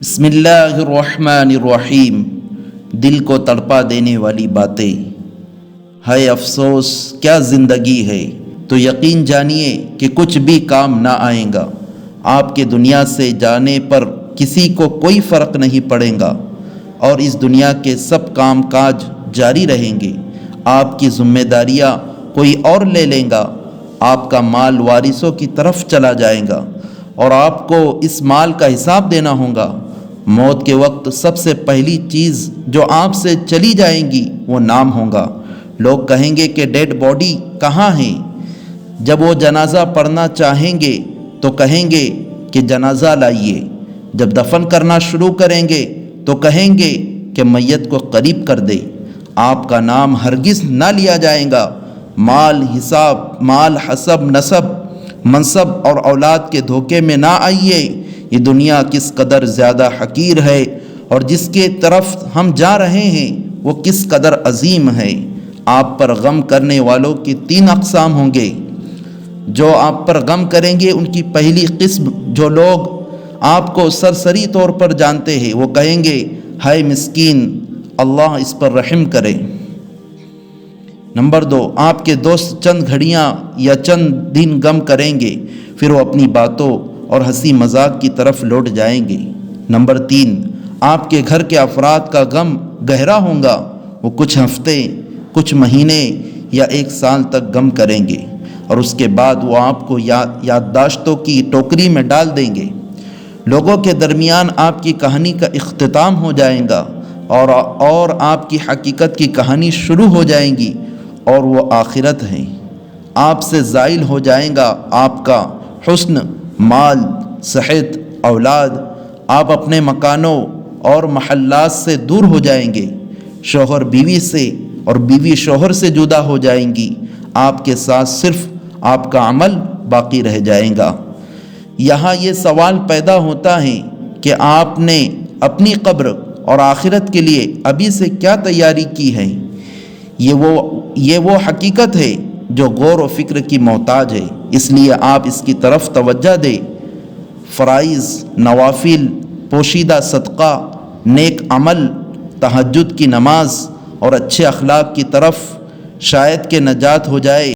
بسم اللہ الرحمن الرحیم۔ دل کو تڑپا دینے والی باتیں۔ ہے افسوس کیا زندگی ہے، تو یقین جانیے کہ کچھ بھی کام نہ آئے گا۔ آپ کے دنیا سے جانے پر کسی کو کوئی فرق نہیں پڑے گا، اور اس دنیا کے سب کام کاج جاری رہیں گے۔ آپ کی ذمہ داریاں کوئی اور لے لے گا۔ آپ کا مال وارثوں کی طرف چلا جائے گا، اور آپ کو اس مال کا حساب دینا ہوگا۔ موت کے وقت سب سے پہلی چیز جو آپ سے چلی جائیں گی وہ نام ہوگا۔ لوگ کہیں گے کہ ڈیڈ باڈی کہاں ہے؟ جب وہ جنازہ پڑھنا چاہیں گے تو کہیں گے کہ جنازہ لائیے۔ جب دفن کرنا شروع کریں گے تو کہیں گے کہ میت کو قریب کر دے۔ آپ کا نام ہرگز نہ لیا جائے گا۔ مال حسب نسب منصب اور اولاد کے دھوکے میں نہ آئیے۔ یہ دنیا کس قدر زیادہ حقیر ہے، اور جس کے طرف ہم جا رہے ہیں وہ کس قدر عظیم ہے۔ آپ پر غم کرنے والوں کی 3 اقسام ہوں گے۔ جو آپ پر غم کریں گے ان کی پہلی قسم، جو لوگ آپ کو سرسری طور پر جانتے ہیں، وہ کہیں گے ہائے مسکین، اللہ اس پر رحم کرے۔ نمبر 2، آپ کے دوست چند گھڑیاں یا چند دن غم کریں گے، پھر وہ اپنی باتوں اور ہنسی مذاق کی طرف لوٹ جائیں گے۔ نمبر 3، آپ کے گھر کے افراد کا غم گہرا ہوگا۔ وہ کچھ ہفتے، کچھ مہینے یا 1 سال تک غم کریں گے، اور اس کے بعد وہ آپ کو یادداشتوں کی ٹوکری میں ڈال دیں گے۔ لوگوں کے درمیان آپ کی کہانی کا اختتام ہو جائے گا، اور آپ کی حقیقت کی کہانی شروع ہو جائے گی، اور وہ آخرت ہے۔ آپ سے زائل ہو جائے گا آپ کا حسن، مال، صحت، اولاد۔ آپ اپنے مکانوں اور محلات سے دور ہو جائیں گے۔ شوہر بیوی سے اور بیوی شوہر سے جدا ہو جائیں گی۔ آپ کے ساتھ صرف آپ کا عمل باقی رہ جائے گا۔ یہاں یہ سوال پیدا ہوتا ہے کہ آپ نے اپنی قبر اور آخرت کے لیے ابھی سے کیا تیاری کی ہے؟ یہ وہ حقیقت ہے جو غور و فکر کی محتاج ہے، اس لیے آپ اس کی طرف توجہ دیں۔ فرائض، نوافل، پوشیدہ صدقہ، نیک عمل، تہجد کی نماز اور اچھے اخلاق کی طرف شاید کہ نجات ہو جائے۔